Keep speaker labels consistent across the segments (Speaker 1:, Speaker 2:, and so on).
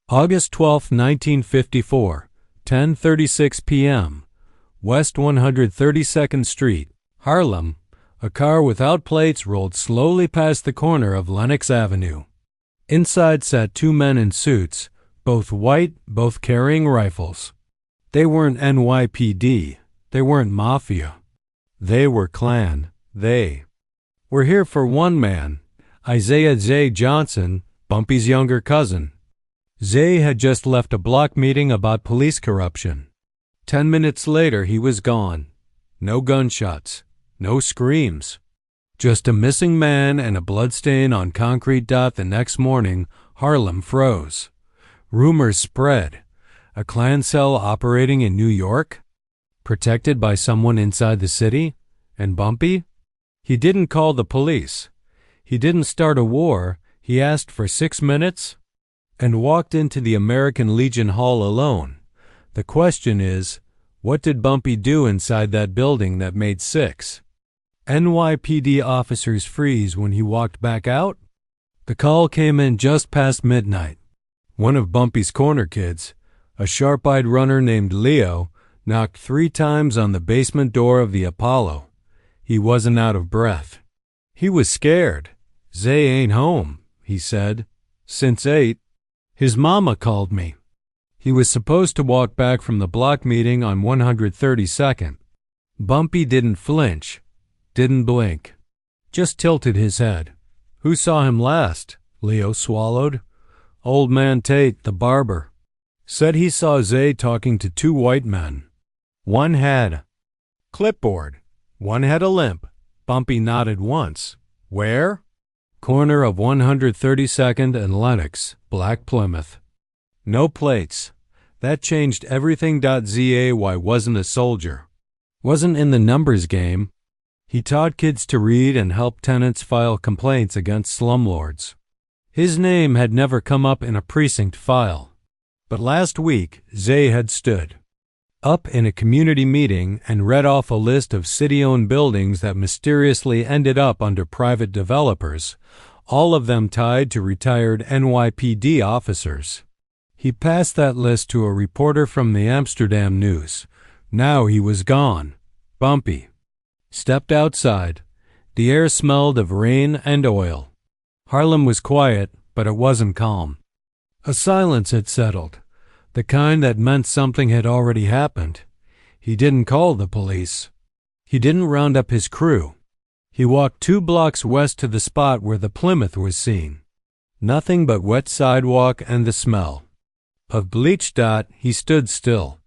Speaker 1: August 12, 1954, 10:36 p.m., West 132nd Street, Harlem. A car without plates rolled slowly past the corner of Lenox Avenue. Inside sat two men in suits, both white, both carrying rifles. They weren't NYPD. They weren't Mafia. They were Klan. They were here for one man, Isaiah Zay Johnson, Bumpy's younger cousin. Zay had just left a block meeting about police corruption. 10 minutes later, he was gone. No gunshots. No screams. Just a missing man and a bloodstain on concrete. The next morning, Harlem froze. Rumors spread. A Klan cell operating in New York? Protected by someone inside the city? And Bumpy? He didn't call the police. He didn't start a war. He asked for 6 minutes and walked into the American Legion Hall alone. The question is, what did Bumpy do inside that building that made 6 NYPD officers freeze when he walked back out? The call came in just past midnight. One of Bumpy's corner kids, a sharp-eyed runner named Leo, knocked 3 times on the basement door of the Apollo. He wasn't out of breath. He was scared. "Zay ain't home," he said. "Since 8. His mama called me." He was supposed to walk back from the block meeting on 132nd. Bumpy didn't flinch, didn't blink, just tilted his head. "Who saw him last?" Leo swallowed. "Old man Tate, the barber. Said he saw Zay talking to 2 white men. One had clipboard, one had a limp." Bumpy nodded once. "Where?" "Corner of 132nd and Lenox, Black Plymouth. No plates. That changed everything. Zay wasn't a soldier. Wasn't in the numbers game. He taught kids to read and helped tenants file complaints against slumlords. His name had never come up in a precinct file. But last week, Zay had stood up in a community meeting and read off a list of city-owned buildings that mysteriously ended up under private developers, all of them tied to retired NYPD officers. He passed that list to a reporter from the Amsterdam News. Now he was gone. Bumpy stepped outside. The air smelled of rain and oil. Harlem was quiet, but it wasn't calm. A silence had settled, the kind that meant something had already happened. He didn't call the police. He didn't round up his crew. He walked 2 blocks west to the spot where the Plymouth was seen. Nothing but wet sidewalk and the smell of bleach. He stood still,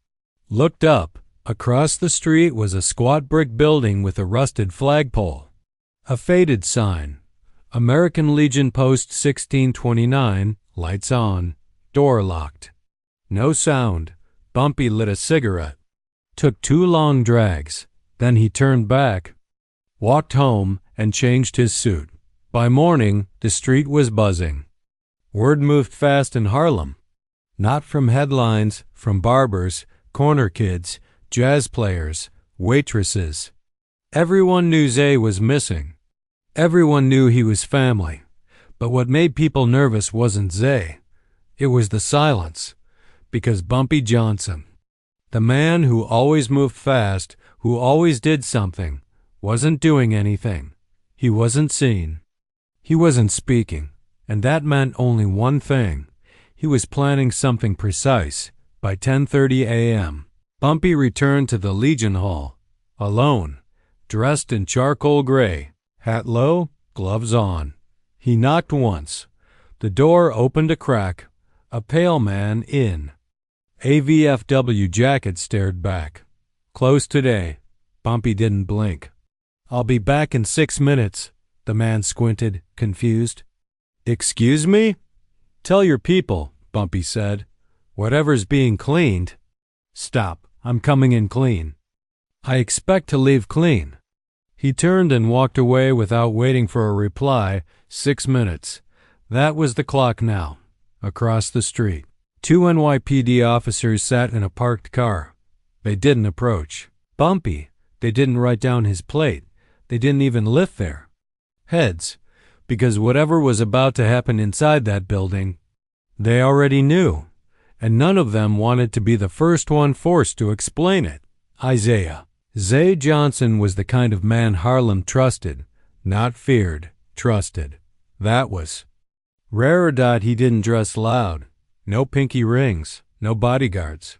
Speaker 1: looked up. Across the street was a squat brick building with a rusted flagpole, a faded sign, American Legion Post 1629, lights on, door locked. No sound. Bumpy lit a cigarette, took 2 long drags, then he turned back, walked home, and changed his suit. By morning, the street was buzzing. Word moved fast in Harlem. Not from headlines, from barbers, corner kids, jazz players, waitresses. Everyone knew Zay was missing. Everyone knew he was family. But what made people nervous wasn't Zay. It was the silence. Because Bumpy Johnson, the man who always moved fast, who always did something, wasn't doing anything. He wasn't seen. He wasn't speaking. And that meant only one thing. He was planning something precise. By 10:30 a.m., Bumpy returned to the Legion Hall, alone, dressed in charcoal gray, hat low, gloves on. He knocked once. The door opened a crack. A pale man in a VFW jacket stared back. "Close today." Bumpy didn't blink. "I'll be back in 6 minutes." The man squinted, confused. "Excuse me?" "Tell your people," Bumpy said. "Whatever's being cleaned." "Stop. I'm coming in clean." "I expect to leave clean." He turned and walked away without waiting for a reply. 6 minutes. That was the clock now. Across the street, 2 NYPD officers sat in a parked car. They didn't approach Bumpy. They didn't write down his plate. They didn't even lift their heads, because whatever was about to happen inside that building, they already knew. and none of them wanted to be the first one forced to explain it. Isaiah. Zay Johnson was the kind of man Harlem trusted, not feared, trusted. That was rare. He didn't dress loud. No pinky rings, no bodyguards.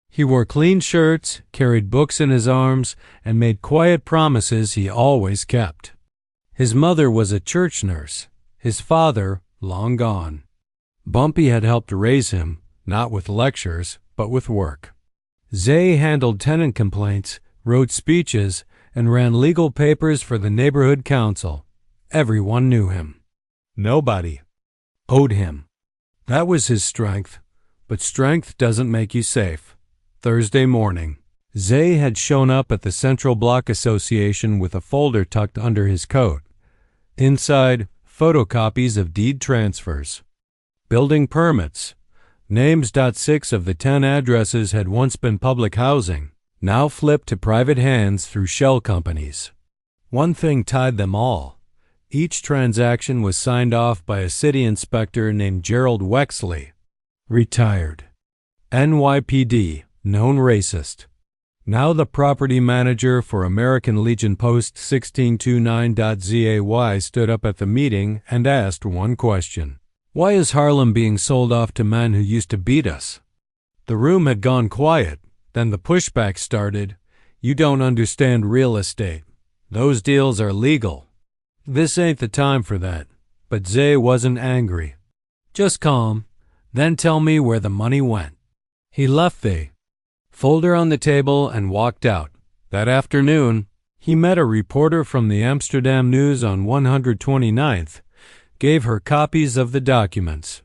Speaker 1: He wore clean shirts, carried books in his arms, and made quiet promises he always kept. His mother was a church nurse, his father long gone. Bumpy had helped raise him, not with lectures, but with work. Zay handled tenant complaints, wrote speeches, and ran legal papers for the neighborhood council. Everyone knew him. Nobody owed him. That was his strength, but strength doesn't make you safe. Thursday morning, Zay had shown up at the Central Block Association with a folder tucked under his coat. Inside, photocopies of deed transfers, building permits, names. 6 of the 10 addresses had once been public housing, now flipped to private hands through shell companies. One thing tied them all. Each transaction was signed off by a city inspector named Gerald Wexley, retired. NYPD, known racist. Now the property manager for American Legion Post 1629.ZAY stood up at the meeting and asked one question. Why is Harlem being sold off to men who used to beat us? The room had gone quiet. Then the pushback started. You don't understand real estate. Those deals are legal. This ain't the time for that. But Zay wasn't angry. Just calm. Then tell me where the money went. He left the folder on the table and walked out. That afternoon, he met a reporter from the Amsterdam News on 129th, gave her copies of the documents,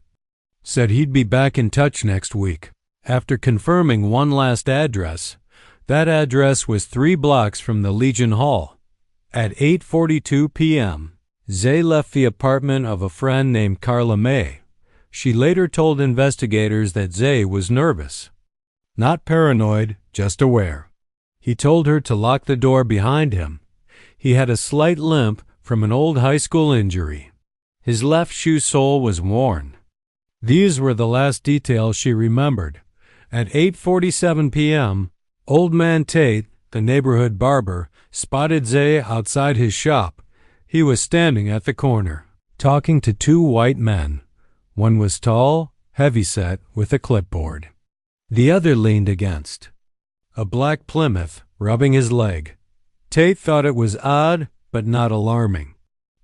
Speaker 1: said he'd be back in touch next week. After confirming one last address, that address was 3 blocks from the Legion Hall. At 8:42 p.m., Zay left the apartment of a friend named Carla May. She later told investigators that Zay was nervous. Not paranoid, just aware. He told her to lock the door behind him. He had a slight limp from an old high school injury. His left shoe sole was worn. These were the last details she remembered. At 8:47 p.m., Old Man Tate, the neighborhood barber, spotted Zay outside his shop. He was standing at the corner, talking to 2 white men. One was tall, heavyset, with a clipboard. The other leaned against a black Plymouth, rubbing his leg. Tate thought it was odd, but not alarming.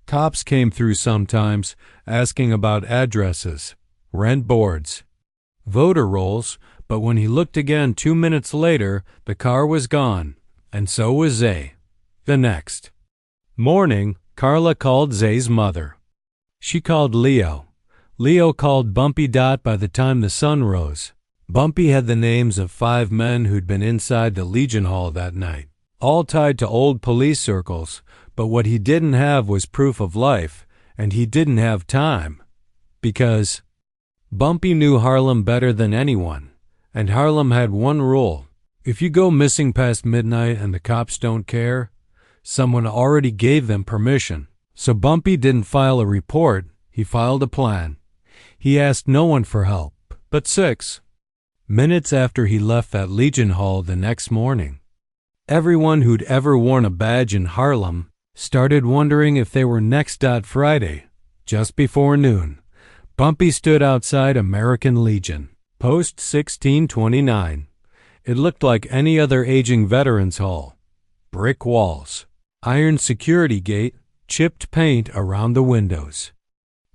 Speaker 1: Cops came through sometimes, asking about addresses, rent boards, voter rolls, but when he looked again 2 minutes later, the car was gone, and so was Zay. The next morning, Carla called Zay's mother. She called Leo. Leo called Bumpy. By the time the sun rose, Bumpy had the names of 5 men who'd been inside the Legion Hall that night, all tied to old police circles, but what he didn't have was proof of life, and he didn't have time, because Bumpy knew Harlem better than anyone, and Harlem had one rule. If you go missing past midnight and the cops don't care, someone already gave them permission. So Bumpy didn't file a report, he filed a plan. He asked no one for help, but 6 minutes after he left that Legion Hall the next morning, everyone who'd ever worn a badge in Harlem started wondering if they were next. Friday, just before noon, Bumpy stood outside American Legion, Post 1629. It looked like any other aging veterans hall. Brick walls, iron security gate, chipped paint around the windows.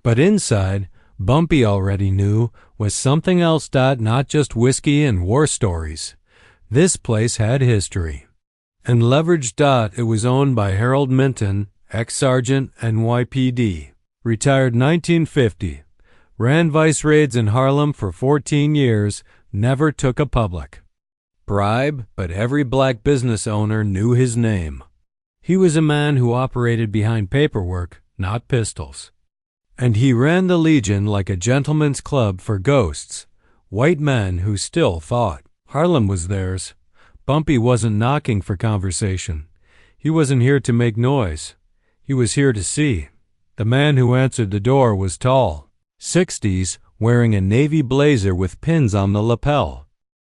Speaker 1: But inside, Bumpy already knew, was something else. Not just whiskey and war stories. This place had history. And leveraged. It was owned by Harold Minton, ex-sergeant, NYPD, retired 1950, ran vice raids in Harlem for 14 years, never took a public bribe, but every black business owner knew his name. He was a man who operated behind paperwork, not pistols. And he ran the Legion like a gentleman's club for ghosts, white men who still thought Harlem was theirs. Bumpy wasn't knocking for conversation. He wasn't here to make noise. He was here to see. The man who answered the door was tall, 60s, wearing a navy blazer with pins on the lapel.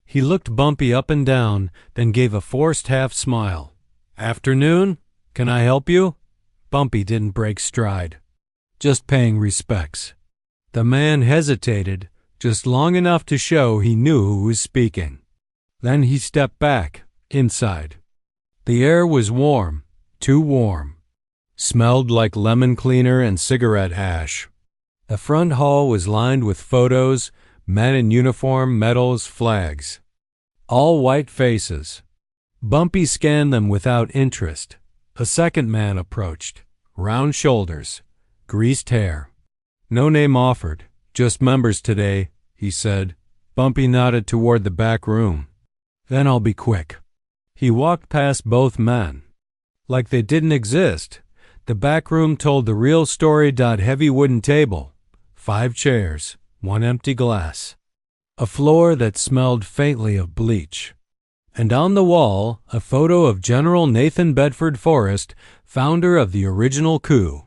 Speaker 1: He looked Bumpy up and down, then gave a forced half smile. "Afternoon? Can I help you?" Bumpy didn't break stride. "Just paying respects." The man hesitated, just long enough to show he knew who was speaking. Then he stepped back, inside. The air was warm, too warm. Smelled like lemon cleaner and cigarette ash. The front hall was lined with photos, men in uniform, medals, flags. All white faces. Bumpy scanned them without interest. A second man approached. Round shoulders. Greased hair. "No name offered. Just members today," he said. Bumpy nodded toward the back room. "Then I'll be quick." He walked past both men. Like they didn't exist. The back room told the real story. Heavy wooden table. 5 chairs. 1 empty glass. A floor that smelled faintly of bleach. And on the wall, a photo of General Nathan Bedford Forrest, founder of the original coup.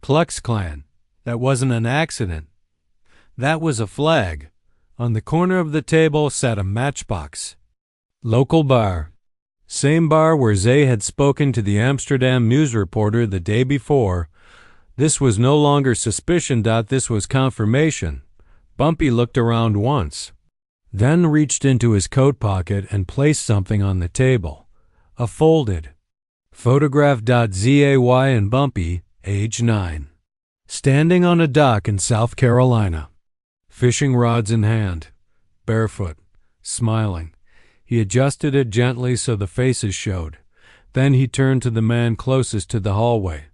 Speaker 1: Klux Klan. That wasn't an accident. That was a flag. On the corner of the table sat a matchbox. Local bar. Same bar where Zay had spoken to the Amsterdam news reporter the day before. This was no longer suspicion. This was confirmation. Bumpy looked around once, then reached into his coat pocket and placed something on the table. A folded photograph. Zay and Bumpy, age 9. Standing on a dock in South Carolina. Fishing rods in hand. Barefoot. Smiling. He adjusted it gently so the faces showed. Then he turned to the man closest to the hallway.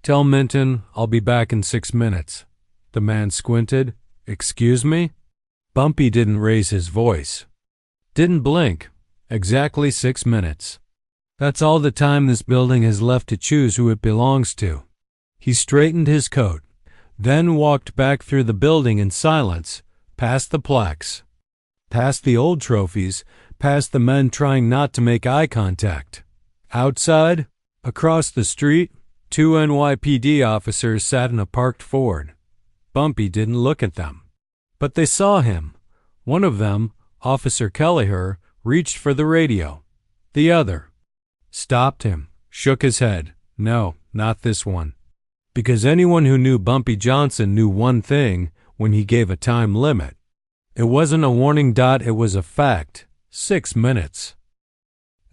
Speaker 1: "Tell Minton I'll be back in 6 minutes." The man squinted. "Excuse me?" Bumpy didn't raise his voice. Didn't blink. Exactly 6 minutes. That's all the time this building has left to choose who it belongs to. He straightened his coat, then walked back through the building in silence, past the plaques, past the old trophies, past the men trying not to make eye contact. Outside, across the street, 2 NYPD officers sat in a parked Ford. Bumpy didn't look at them. But they saw him. One of them, Officer Kelleher, reached for the radio. The other stopped him, shook his head. "No, not this one." Because anyone who knew Bumpy Johnson knew one thing when he gave a time limit. It wasn't a warning. It was a fact. 6 minutes.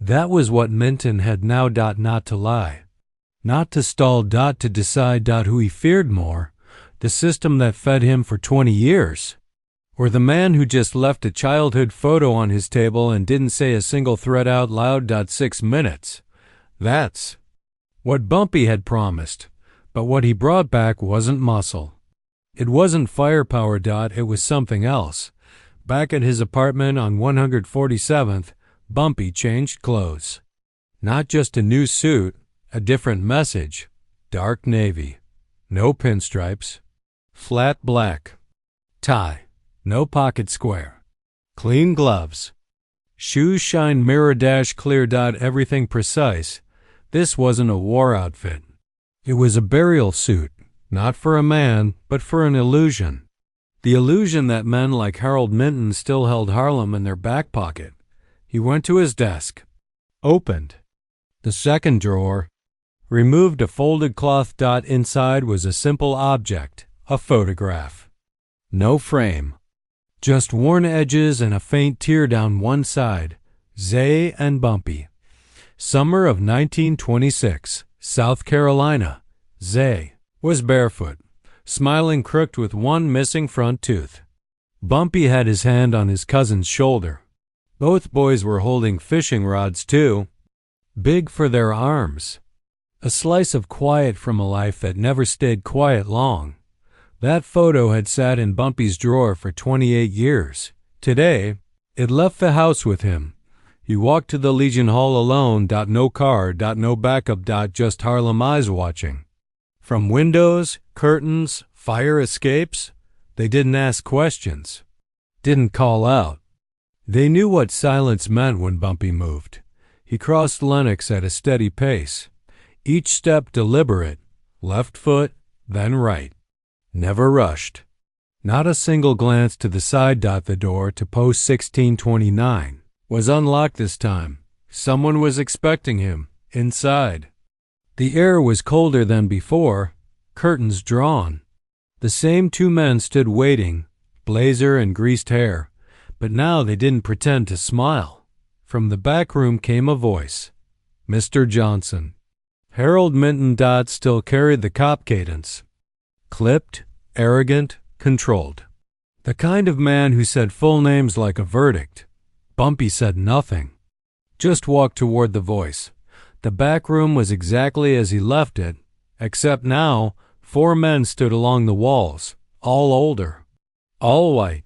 Speaker 1: That was what Minton had now. Not to lie. Not to stall. To decide. Who he feared more. The system that fed him for 20 years. Or the man who just left a childhood photo on his table and didn't say a single threat out loud. 6 minutes. That's what Bumpy had promised. But what he brought back wasn't muscle. It wasn't firepower. It was something else. Back at his apartment on 147th, Bumpy changed clothes. Not just a new suit, a different message. Dark navy. No pinstripes. Flat black. Tie. No pocket square. Clean gloves. Shoes shine mirror clear. Everything precise. This wasn't a war outfit. It was a burial suit, not for a man, but for an illusion. The illusion that men like Harold Minton still held Harlem in their back pocket. He went to his desk, opened the second drawer, removed a folded cloth. Inside was a simple object, a photograph. No frame, just worn edges and a faint tear down one side. Zay and Bumpy. Summer of 1926, South Carolina. Zay was barefoot, smiling crooked with one missing front tooth. Bumpy had his hand on his cousin's shoulder. Both boys were holding fishing rods too, big for their arms. A slice of quiet from a life that never stayed quiet long. That photo had sat in Bumpy's drawer for 28 years. Today, it left the house with him. He walked to the Legion Hall alone. No car. No backup. Just Harlem eyes watching. From windows, curtains, fire escapes, they didn't ask questions, didn't call out. They knew what silence meant when Bumpy moved. He crossed Lenox at a steady pace, each step deliberate, left foot, then right. Never rushed. Not a single glance to the side. The door to post 1629 was unlocked this time. Someone was expecting him inside. The air was colder than before, curtains drawn. The same two men stood waiting, blazer and greased hair, but now they didn't pretend to smile. From the back room came a voice. Mr. Johnson. Harold Minton. Still carried the cop cadence. Clipped, arrogant, controlled. The kind of man who said full names like a verdict. Bumpy said nothing. Just walked toward the voice. The back room was exactly as he left it, except now 4 men stood along the walls, all older, all white.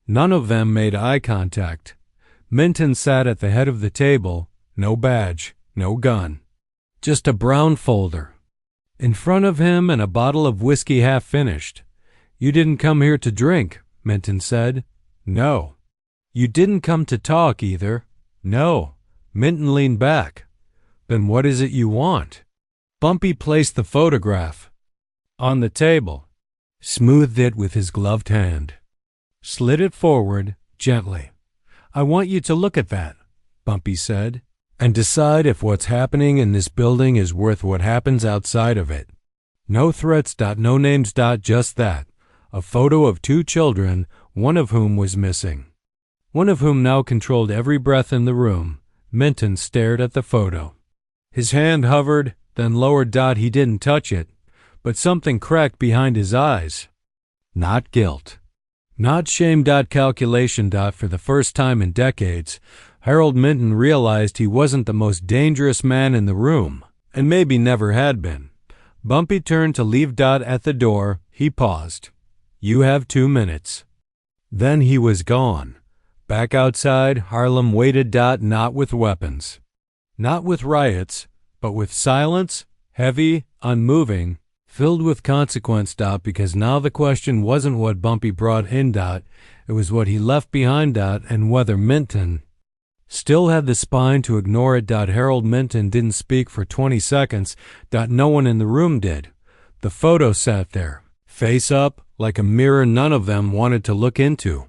Speaker 1: None of them made eye contact. Minton sat at the head of the table, no badge, no gun. Just a brown folder. In front of him and a bottle of whiskey half finished. You didn't come here to drink, Minton said. No. You didn't come to talk either. No. Minton leaned back. Then what is it you want? Bumpy placed the photograph on the table, smoothed it with his gloved hand, slid it forward gently. I want you to look at that, Bumpy said, and decide if what's happening in this building is worth what happens outside of it. No threats. No names. Just that. A photo of 2 children, one of whom was missing. One of whom now controlled every breath in the room. Minton stared at the photo. His hand hovered, then lowered. He didn't touch it, but something cracked behind his eyes. Not guilt. Not shame. Calculation. For the first time in decades, Harold Minton realized he wasn't the most dangerous man in the room, and maybe never had been. Bumpy turned to leave. At the door, he paused. You have 2 minutes. Then he was gone. Back outside, Harlem waited. Not with weapons. Not with riots, but with silence, heavy, unmoving, filled with consequence. Because now the question wasn't what Bumpy brought in. It was what he left behind. And whether Minton still had the spine to ignore it. Harold Minton didn't speak for 20 seconds. No one in the room did. The photo sat there, face up, like a mirror none of them wanted to look into.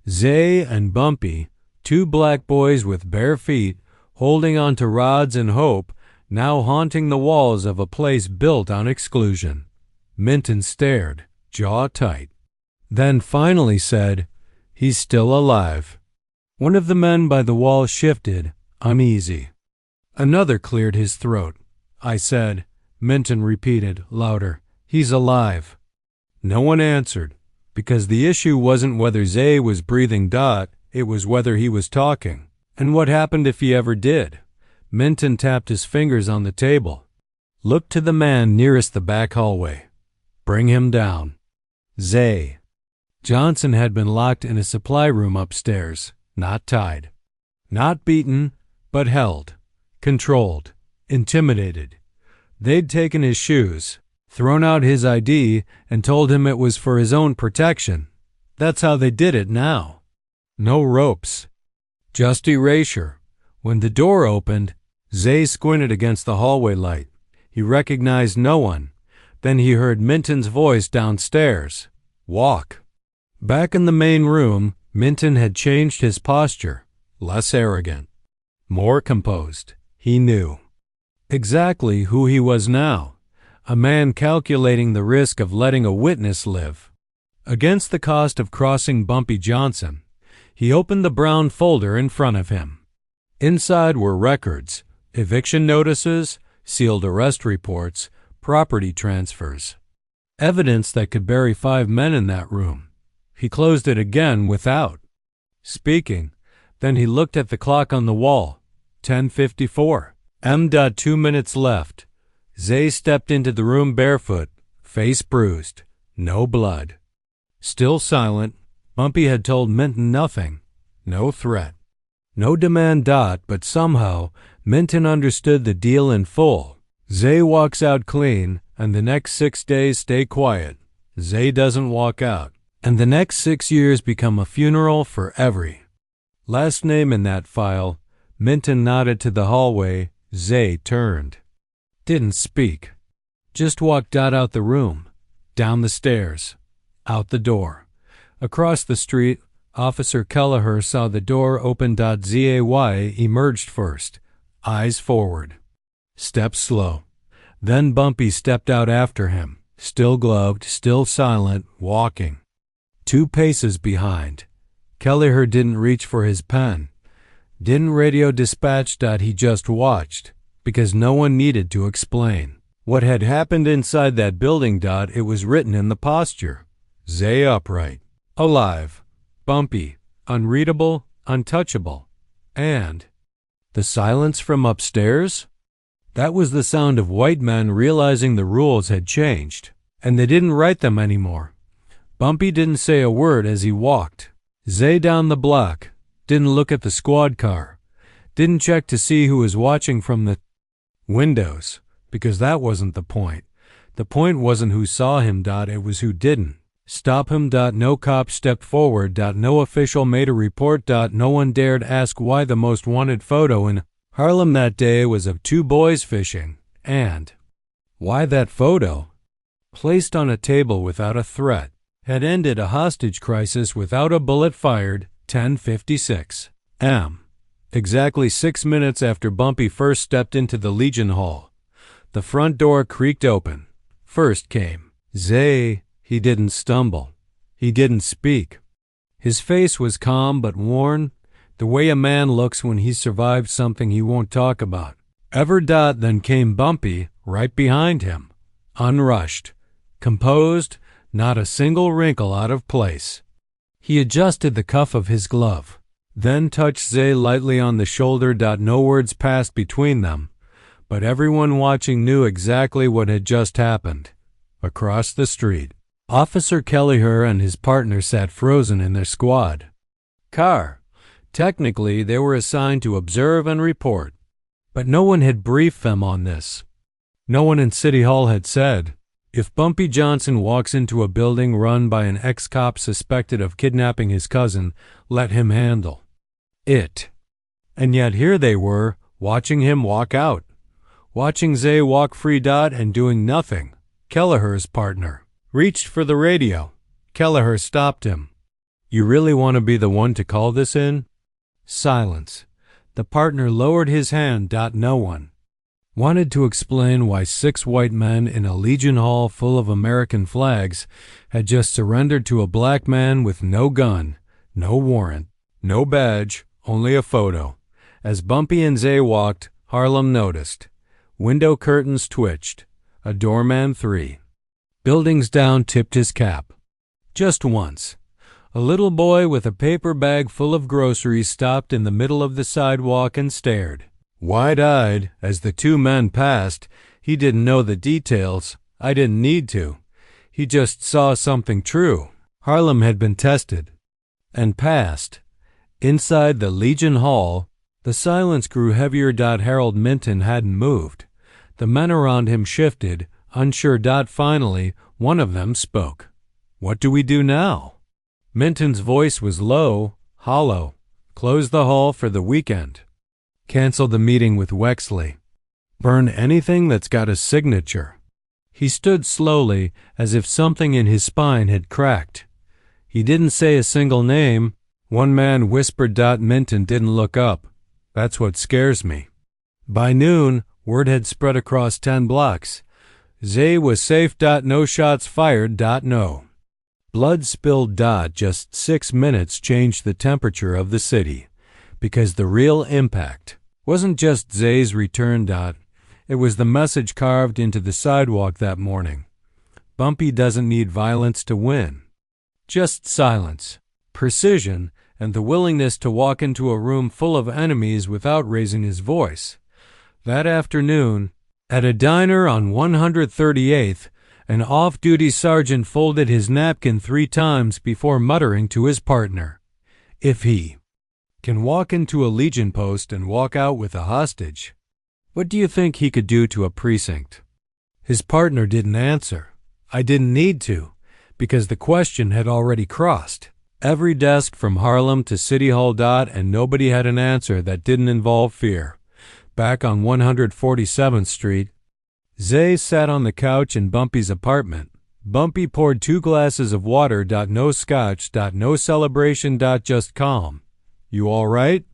Speaker 1: Zay and Bumpy, 2 black boys with bare feet, holding onto rods and hope, now haunting the walls of a place built on exclusion. Minton stared, jaw tight. Then finally said, He's still alive. One of the men by the wall shifted, uneasy. Another cleared his throat. I said, Minton repeated, louder, He's alive. No one answered, because the issue wasn't whether Zay was breathing. It was whether he was talking, and what happened if he ever did. Minton tapped his fingers on the table. Looked to the man nearest the back hallway. Bring him down. Zay. Johnson had been locked in a supply room upstairs, not tied. Not beaten, but held, controlled, intimidated. They'd taken his shoes, thrown out his ID, and told him it was for his own protection. That's how they did it now. No ropes. Just erasure. When the door opened, Zay squinted against the hallway light. He recognized no one. Then he heard Minton's voice downstairs. Walk. Back in the main room, Minton had changed his posture. Less arrogant. More composed. He knew exactly who he was now. A man calculating the risk of letting a witness live. Against the cost of crossing Bumpy Johnson, he opened the brown folder in front of him. Inside were records, eviction notices, sealed arrest reports, property transfers. Evidence that could bury 5 men in that room. He closed it again without speaking. Then he looked at the clock on the wall. 10:54. 2 minutes left. Zay stepped into the room barefoot, face bruised, no blood. Still silent, Bumpy had told Minton nothing, no threat, no demand. But somehow, Minton understood the deal in full. Zay walks out clean, and the next 6 days stay quiet. Zay doesn't walk out, and the next 6 years become a funeral for every last name in that file. Minton nodded to the hallway. Zay turned. Didn't speak. Just walked out the room, down the stairs, Out the door. Across the street, Officer Kelleher saw the door open. Zay emerged first, eyes forward. Steps slow. Then Bumpy stepped out after him, still gloved, still silent, walking. 2 paces behind. Kelleher didn't reach for his pen. Didn't radio dispatch. He just watched, because no one needed to explain what had happened inside that building. It was written in the posture. Zay upright, alive, Bumpy, unreadable, untouchable, and the silence from upstairs? That was the sound of white men realizing the rules had changed, and they didn't write them anymore. Bumpy didn't say a word as he walked. Zay down the block, didn't look at the squad car, didn't check to see who was watching from the windows, because that wasn't the point. The point wasn't who saw him. It was who didn't. Stop him. No cop stepped forward. No official made a report. No one dared ask why the most wanted photo in Harlem that day was of 2 boys fishing, and why that photo, placed on a table without a threat, had ended a hostage crisis without a bullet fired. 10:56 m. Exactly 6 minutes after Bumpy first stepped into the Legion Hall. The front door creaked open. First came Zay. He didn't stumble. He didn't speak. His face was calm but worn, the way a man looks when he's survived something he won't talk about. Ever. Then came Bumpy, right behind him. Unrushed. Composed, not a single wrinkle out of place. He adjusted the cuff of his glove, then touched Zay lightly on the shoulder. No words passed between them, but everyone watching knew exactly what had just happened. Across the street, Officer Kelleher and his partner sat frozen in their squad car. Technically, they were assigned to observe and report, but no one had briefed them on this. No one in City Hall had said, if Bumpy Johnson walks into a building run by an ex-cop suspected of kidnapping his cousin, let him handle it. And yet here they were, watching him walk out, watching Zay walk free. And doing nothing. Kelleher's partner reached for the radio. Kelleher stopped him. You really want to be the one to call this in? Silence. The partner lowered his hand. No one wanted to explain why 6 white men in a Legion Hall full of American flags had just surrendered to a black man with no gun, no warrant, no badge, only a photo. As Bumpy and Zay walked, Harlem noticed. Window curtains twitched. A doorman 3 buildings down tipped his cap. Just once. A little boy with a paper bag full of groceries stopped in the middle of the sidewalk and stared. Wide-eyed, as the 2 men passed. He didn't know the details. I didn't need to. He just saw something true. Harlem had been tested and passed. Inside the Legion Hall, the silence grew heavier. Harold Minton hadn't moved. The men around him shifted, unsure. Finally, one of them spoke. What do we do now? Minton's voice was low, hollow. Close the hall for the weekend. Cancel the meeting with Wexley. Burn anything that's got a signature. He stood slowly, as if something in his spine had cracked. He didn't say a single name. One man whispered. Minton didn't look up. That's what scares me. By noon, word had spread across 10 blocks. Zay was safe. No shots fired. No. Blood spilled. Just 6 minutes changed the temperature of the city, because the real impact wasn't just Zay's return. It was the message carved into the sidewalk that morning. Bumpy doesn't need violence to win. Just silence, precision, and the willingness to walk into a room full of enemies without raising his voice. That afternoon, at a diner on 138th, an off-duty sergeant folded his napkin 3 times before muttering to his partner, "If he can walk into a Legion post and walk out with a hostage, what do you think he could do to a precinct?" His partner didn't answer. I didn't need to, because the question had already crossed every desk from Harlem to City Hall. And nobody had an answer that didn't involve fear. Back on 147th Street, Zay sat on the couch in Bumpy's apartment, Bumpy poured 2 glasses of water. No scotch. No celebration. Just calm. You all right?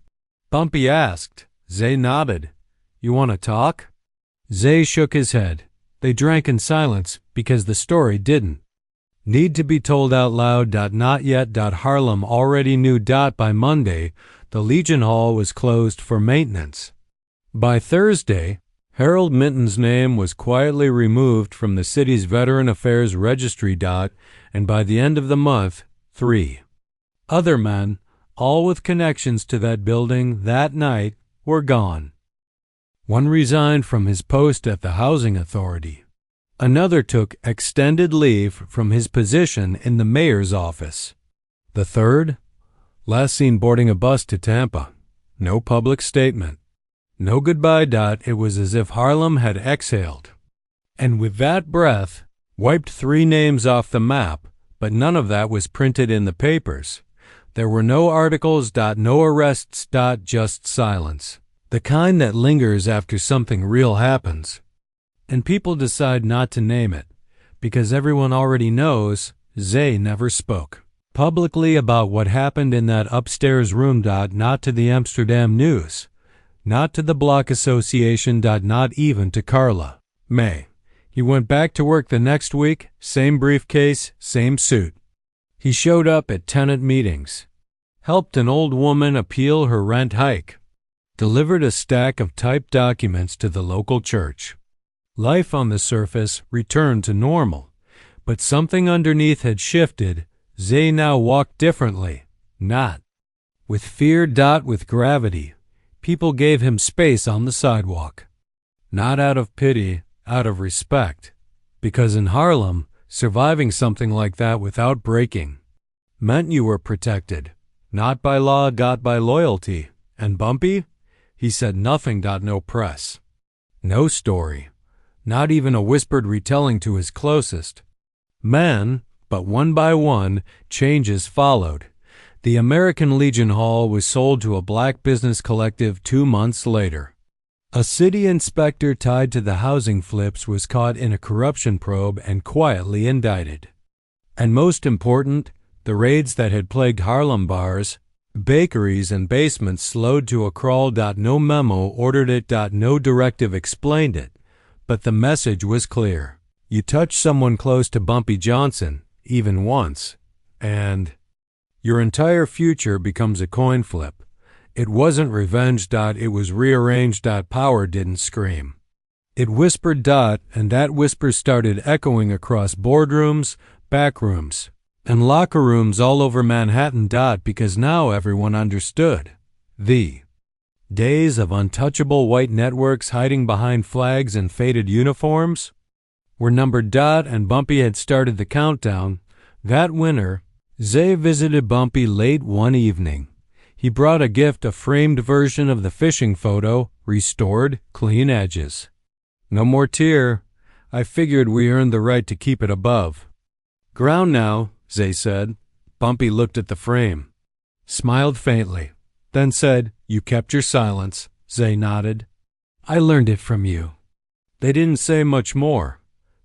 Speaker 1: Bumpy asked. Zay nodded. You want to talk? Zay shook his head. They drank in silence because the story didn't need to be told out loud. Not yet. Harlem already knew. By Monday, the Legion Hall was closed for maintenance. By Thursday, Harold Minton's name was quietly removed from the city's Veteran Affairs Registry. And by the end of the month, 3 other men, all with connections to that building that night, were gone. One resigned from his post at the Housing Authority. Another took extended leave from his position in the mayor's office. The third, last seen boarding a bus to Tampa. No public statement. No goodbye. It was as if Harlem had exhaled, and with that breath, wiped 3 names off the map, but none of that was printed in the papers. There were no articles. No arrests. Just silence. The kind that lingers after something real happens. And people decide not to name it, because everyone already knows. Zay never spoke publicly about what happened in that upstairs room. Not to the Amsterdam News. Not to the Block Association. Not even to Carla May. He went back to work the next week, same briefcase, same suit. He showed up at tenant meetings, helped an old woman appeal her rent hike, delivered a stack of typed documents to the local church. Life on the surface returned to normal, but something underneath had shifted. Zay now walked differently, not with fear. With gravity. People gave him space on the sidewalk. Not out of pity, out of respect. Because in Harlem, surviving something like that without breaking meant you were protected, not by law, by loyalty. And Bumpy? He said nothing. No press. No story. Not even a whispered retelling to his closest men, but one by one, changes followed. The American Legion Hall was sold to a black business collective 2 months later. A city inspector tied to the housing flips was caught in a corruption probe and quietly indicted. And most important, the raids that had plagued Harlem bars, bakeries, and basements slowed to a crawl. No memo ordered it. No directive explained it. But the message was clear. You touch someone close to Bumpy Johnson, even once, and your entire future becomes a coin flip. It wasn't revenge. It was rearranged. Power didn't scream. It whispered. And that whisper started echoing across boardrooms, back rooms, and locker rooms all over Manhattan. Because now everyone understood. The days of untouchable white networks hiding behind flags and faded uniforms were numbered. And Bumpy had started the countdown. That winter, Zay visited Bumpy late one evening. He brought a gift, a framed version of the fishing photo, restored, clean edges. No more tear. I figured we earned the right to keep it above ground now, Zay said. Bumpy looked at the frame, smiled faintly, then said, You kept your silence. Zay nodded. I learned it from you. They didn't say much more.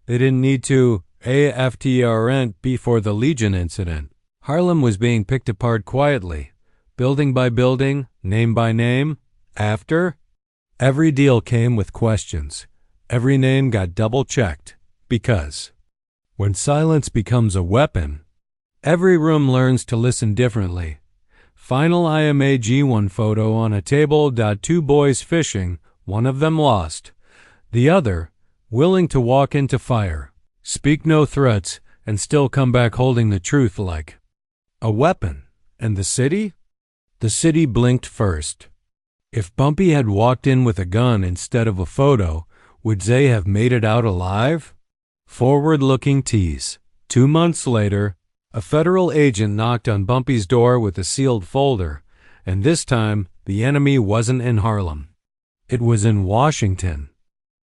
Speaker 1: They didn't need to. AFTRN before the Legion incident. Harlem was being picked apart quietly, building by building, name by name. After, every deal came with questions. Every name got double-checked. Because when silence becomes a weapon, every room learns to listen differently. Final IMAG1 photo on a table. 2 boys fishing, one of them lost. The other, willing to walk into fire, speak no threats, and still come back holding the truth like a weapon. And the city? The city blinked first. If Bumpy had walked in with a gun instead of a photo, would Zay have made it out alive? Forward-looking tease. 2 months later, a federal agent knocked on Bumpy's door with a sealed folder, and this time the enemy wasn't in Harlem. It was in Washington.